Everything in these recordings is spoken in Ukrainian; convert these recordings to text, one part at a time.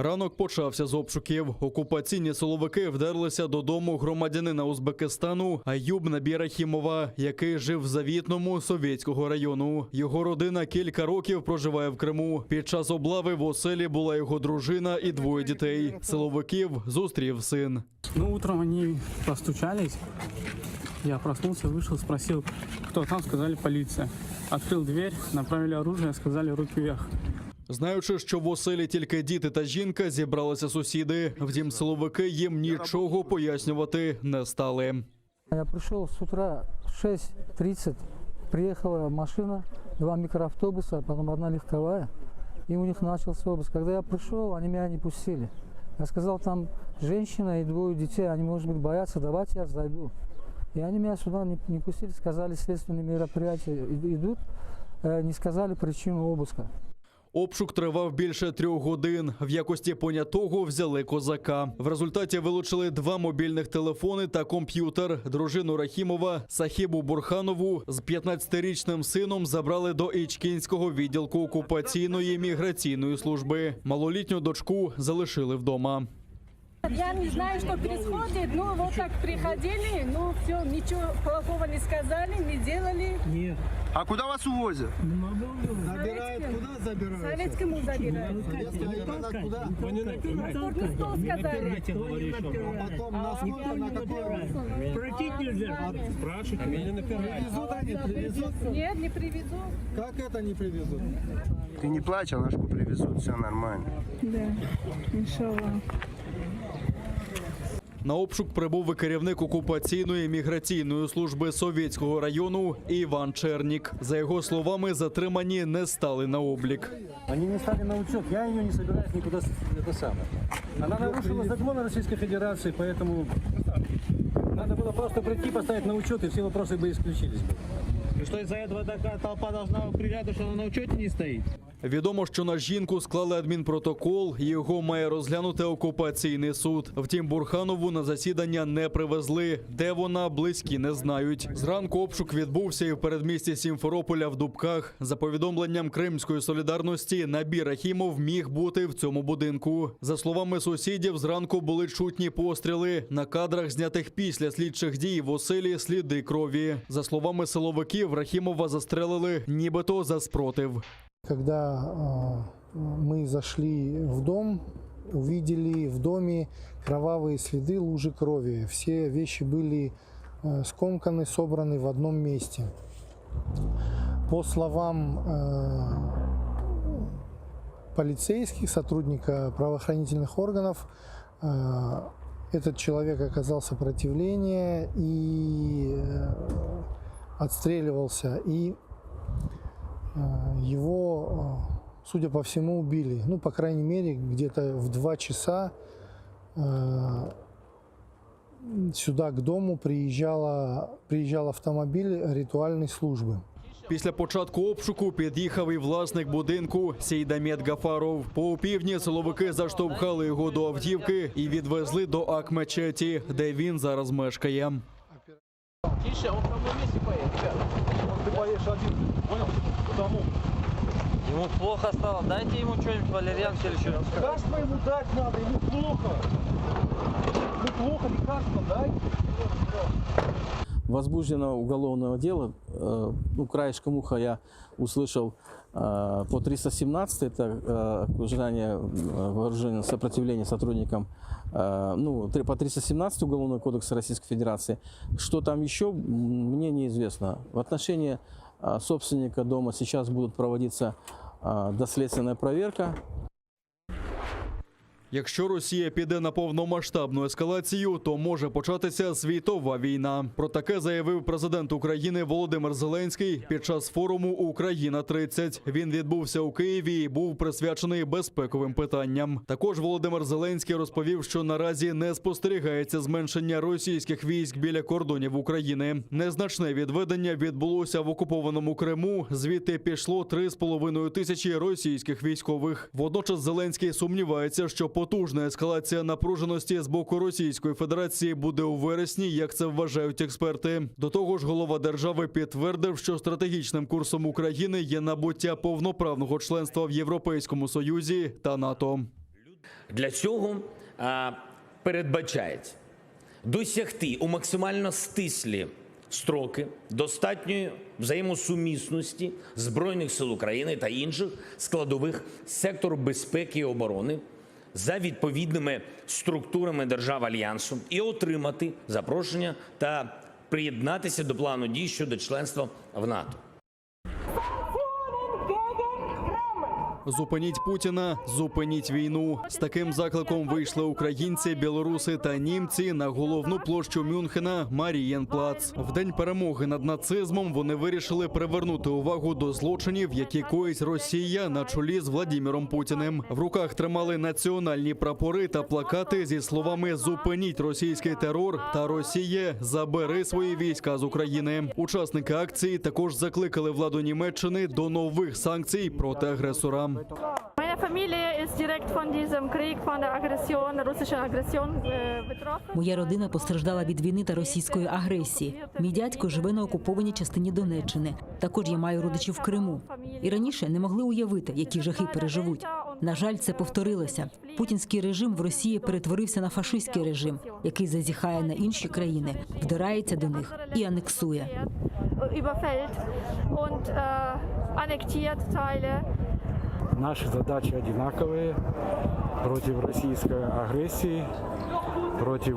Ранок почався з обшуків. Окупаційні силовики вдерлися додому громадянина Узбекистану Аюб Набі-Рахімова, який жив в Завітному Совєтського району. Його родина кілька років проживає в Криму. Під час облави в оселі була його дружина і двоє дітей. Силовиків зустрів син. Утром они постучались. Я проснулся, вышел, спросил, кто там, сказали полиция. Открыл дверь, направили оружие, сказали руки вверх. Знаючи, що в оселі тільки діти та жінка, зібралися сусіди. Втім, силовики їм нічого пояснювати не стали. Я пришел с утра в 6:30, приехала машина, 2 микроавтобуса, потом 1 легковая, и у них начался обыск. Когда я пришел, они меня не пустили. Я сказал, там женщина и 2 детей, они, может быть, боятся, давайте я зайду. И они меня сюда не пустили, сказали, следственные мероприятия идут, не сказали причину обыска. Обшук тривав більше 3 годин. В якості понятого взяли козака. В результаті вилучили 2 мобільних телефони та комп'ютер. Дружину Рахімова Сахібу Бурханову з 15-річним сином забрали до Ічкінського відділку окупаційної міграційної служби. Малолітню дочку залишили вдома. Я не знаю, что происходит, но вот так приходили, ну все, ничего плохого не сказали, не делали. Нет. А куда вас увозят? Забирают, куда забирают? Советскому забирают. Куда? Куртный стол сказали. А потом на сколько, на какой? Пройти нельзя. Спрашивайте. Меня привезут они, привезут? Нет, не привезут. Как это не привезут? Ты не плачь, Алашку привезут, все нормально. Да, иншаллах. На обшук прибув і керівник окупаційної міграційної служби Совєтського району Іван Чернік. За його словами, затримані не стали на облік. Они не стали на учет, я ее не собираюсь никуда это самое. Она нарушила законы Российской Федерации, поэтому надо было просто прийти, поставить на учет, и все вопросы бы исключились. И что из-за этого такая толпа должна приезжать, что она на учете не стоит? Відомо, що на жінку склали адмінпротокол, і його має розглянути окупаційний суд. Втім, Бурханову на засідання не привезли. Де вона, близькі не знають. Зранку обшук відбувся і в передмісті Сімферополя в Дубках. За повідомленням Кримської солідарності, Набі Рахімов міг бути в цьому будинку. За словами сусідів, зранку були чутні постріли. На кадрах, знятих після слідчих дій в оселі, сліди крові. За словами силовиків, Рахімова застрелили нібито за спротив. Когда мы зашли в дом, увидели в доме кровавые следы, лужи крови. Все вещи были скомканы, собраны в одном месте. По словам полицейских, сотрудника правоохранительных органов, этот человек оказал сопротивление и отстреливался. И его, судя по всему, убили. Ну, по крайней мере, где-то в 2 часа сюда к дому приїжджав автомобіль ритуальної служби. Після початку обшуку під'їхав і власник будинку Сейдамет Гафаров. По опівдні силовики заштовхали його до автівки і відвезли до Ак-мечеті, де він зараз мешкає. Тише, он в одном месте поедет. Ты поедешь один, понял? Потому. Ему плохо стало. Дайте ему что-нибудь, валерьянку или что-нибудь. Лекарство ему дать надо, ему плохо. Ему плохо, лекарство дай. Возбуждено уголовное дело. Ну, краешком уха я услышал по 317, это окружение вооруженного сопротивления сотрудникам, ну, по 317 Уголовного кодекса Российской Федерации. Что там еще, мне неизвестно. В отношении собственника дома сейчас будет проводиться доследственная проверка. Якщо Росія піде на повномасштабну ескалацію, то може початися світова війна. Про таке заявив президент України Володимир Зеленський під час форуму «Україна-30». Він відбувся у Києві і був присвячений безпековим питанням. Також Володимир Зеленський розповів, що наразі не спостерігається зменшення російських військ біля кордонів України. Незначне відведення відбулося в окупованому Криму, звідти пішло 3,5 тисячі російських військових. Водночас Зеленський сумнівається, що потужна ескалація напруженості з боку Російської Федерації буде у вересні, як це вважають експерти. До того ж, голова держави підтвердив, що стратегічним курсом України є набуття повноправного членства в Європейському Союзі та НАТО. Для цього передбачається досягти у максимально стислі строки достатньої взаємосумісності Збройних сил України та інших складових сектору безпеки і оборони за відповідними структурами держав Альянсу і отримати запрошення та приєднатися до плану дій щодо членства в НАТО. Зупиніть Путіна, зупиніть війну. З таким закликом вийшли українці, білоруси та німці на головну площу Мюнхена Марієнплац. В день перемоги над нацизмом вони вирішили привернути увагу до злочинів, які коїть Росія на чолі з Владіміром Путіним. В руках тримали національні прапори та плакати зі словами «Зупиніть російський терор» та «Росія, забери свої війська з України». Учасники акції також закликали владу Німеччини до нових санкцій проти агресора. Meine Familie ist direkt von diesem Krieg, von der Aggression, der russischen Aggression betroffen. Моя родина постраждала від війни та російської агресії. Мій дядько живе на окупованій частині Донеччини. Також я маю родичів в Криму. І раніше не могли уявити, які жахи переживуть. На жаль, це повторилося. Путінський режим в Росії перетворився на фашистський режим, який зазіхає на інші країни, вдирається до них і анексує. Überfällt und annektiert Teile. Наши задачи одинаковые против российской агрессии, против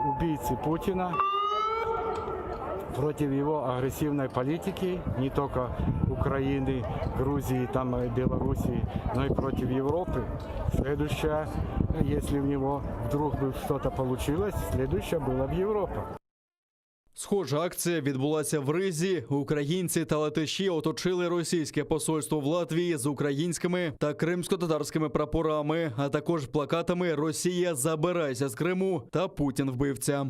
убийцы Путина, против его агрессивной политики, не только Украины, Грузии, там, Белоруссии, но и против Европы. Следующая, если у него вдруг бы что-то получилось, следующая была бы Европа. Схожа акція відбулася в Ризі. Українці та латиші оточили російське посольство в Латвії з українськими та кримсько-татарськими прапорами, а також плакатами «Росія, забирайся з Криму» та «Путін вбивця».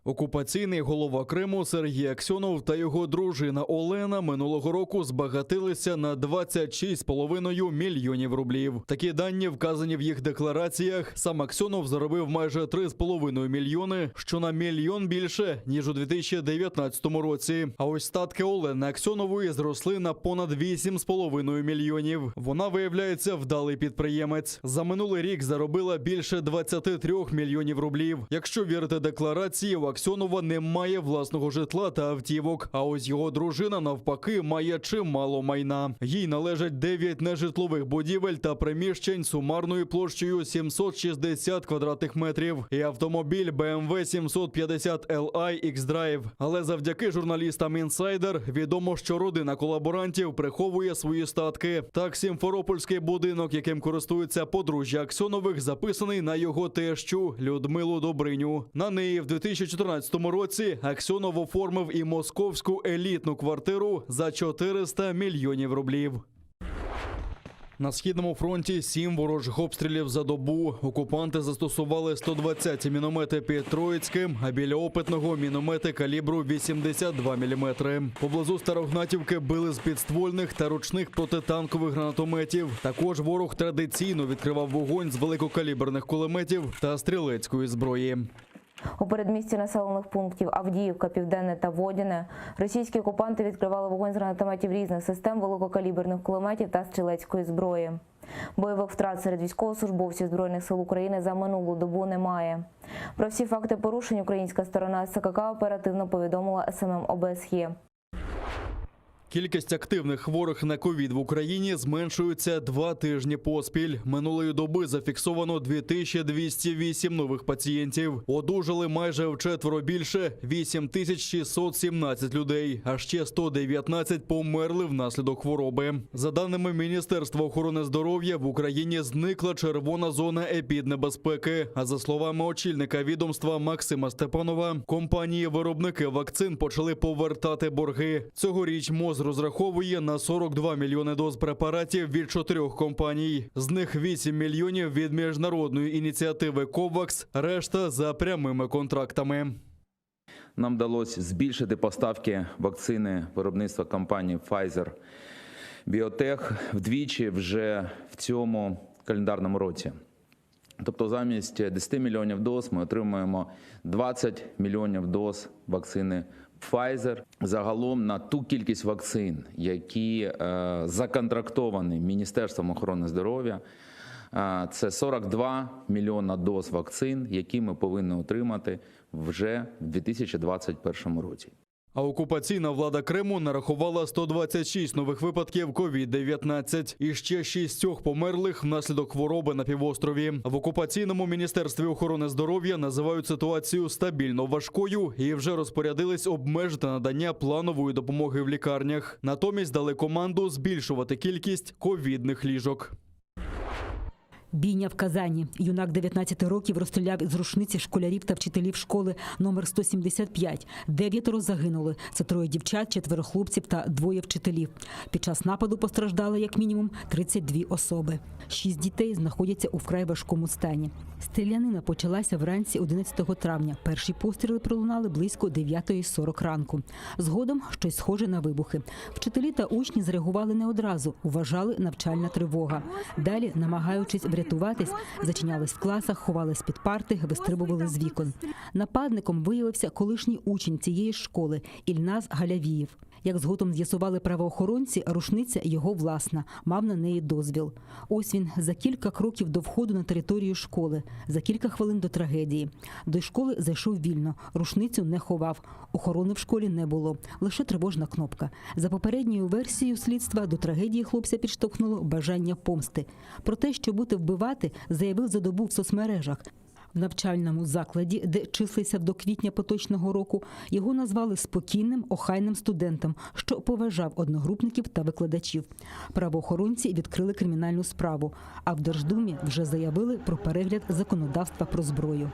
Окупаційний голова Криму Сергій Аксьонов та його дружина Олена минулого року збагатилися на 26,5 мільйонів рублів. Такі дані вказані в їх деклараціях. Сам Аксьонов заробив майже 3,5 мільйони, що на 1 мільйон більше, ніж у 2019 році. А ось статки Олени Аксьонової зросли на понад 8,5 мільйонів. Вона, виявляється, вдалий підприємець. За минулий рік заробила більше 23 мільйонів рублів. Якщо вірити декларації, у Аксьонова немає власного житла та автівок, а ось його дружина, навпаки, має чимало майна. Їй належать 9 нежитлових будівель та приміщень сумарною площею 760 квадратних метрів і автомобіль BMW 750 Li X-Drive. Але завдяки журналістам Insider відомо, що родина колаборантів приховує свої статки. Так, сімферопольський будинок, яким користується подружжя Аксьонових, записаний на його тещу Людмилу Добриню. На неї в 2014 році Аксьонов оформив і московську елітну квартиру за 400 мільйонів рублів. На Східному фронті 7 ворожих обстрілів за добу. Окупанти застосували 120 міномети під Троїцьким, а біля Опитного – міномети калібру 82 мм. Поблизу Старогнатівки били з підствольних та ручних протитанкових гранатометів. Також ворог традиційно відкривав вогонь з великокаліберних кулеметів та стрілецької зброї. У передмісті населених пунктів Авдіївка, Південне та Водяне російські окупанти відкривали вогонь з гранатометів різних систем, великокаліберних кулеметів та стрілецької зброї. Бойових втрат серед військовослужбовців Збройних сил України за минулу добу немає. Про всі факти порушень українська сторона СЦКК оперативно повідомила СММ ОБСЄ. Кількість активних хворих на ковід в Україні зменшується 2 тижні поспіль. Минулої доби зафіксовано 2208 нових пацієнтів. Одужали майже вчетверо більше – 8617 людей, а ще 119 померли внаслідок хвороби. За даними Міністерства охорони здоров'я, в Україні зникла червона зона епіднебезпеки. А за словами очільника відомства Максима Степанова, компанії-виробники вакцин почали повертати борги. Цьогоріч МОЗ розраховує на 42 мільйони доз препаратів від 4 компаній. З них 8 мільйонів від міжнародної ініціативи COVAX, решта за прямими контрактами. Нам вдалося збільшити поставки вакцини виробництва компанії Pfizer-BioNTech вдвічі вже в цьому календарному році. Тобто замість 10 мільйонів доз ми отримуємо 20 мільйонів доз вакцини Pfizer. Загалом на ту кількість вакцин, які законтрактовані Міністерством охорони здоров'я, це 42 мільйона доз вакцин, які ми повинні отримати вже в 2021 році. А окупаційна влада Криму нарахувала 126 нових випадків COVID-19 і ще 6 померлих внаслідок хвороби на півострові. В окупаційному міністерстві охорони здоров'я називають ситуацію стабільно важкою і вже розпорядились обмежити надання планової допомоги в лікарнях. Натомість дали команду збільшувати кількість ковідних ліжок. Бійня в Казані. Юнак 19 років розстріляв із рушниці школярів та вчителів школи номер 175. 9 загинули. Це 3 дівчат, 4 хлопців та 2 вчителів. Під час нападу постраждали як мінімум 32 особи. 6 дітей знаходяться у вкрай важкому стані. Стрілянина почалася вранці 11 травня. Перші постріли пролунали близько 9:40 ранку. Згодом щось схоже на вибухи. Вчителі та учні зреагували не одразу. Вважали навчальна тривога. Далі, намагаючись врятуватись, зачинялись в класах, ховались під парти, вистрибували з вікон. Нападником виявився колишній учень цієї школи Ільназ Галявієв. Як згодом з'ясували правоохоронці, рушниця його власна, мав на неї дозвіл. Ось він за кілька кроків до входу на територію школи, за кілька хвилин до трагедії. До школи зайшов вільно, рушницю не ховав, охорони в школі не було, лише тривожна кнопка. За попередньою версією слідства, до трагедії хлопця підштовхнуло бажання помсти. Про те, що бути вбивати, заявив за добу в соцмережах. В навчальному закладі, де числився до квітня поточного року, його назвали спокійним, охайним студентом, що поважав одногрупників та викладачів. Правоохоронці відкрили кримінальну справу, а в Держдумі вже заявили про перегляд законодавства про зброю.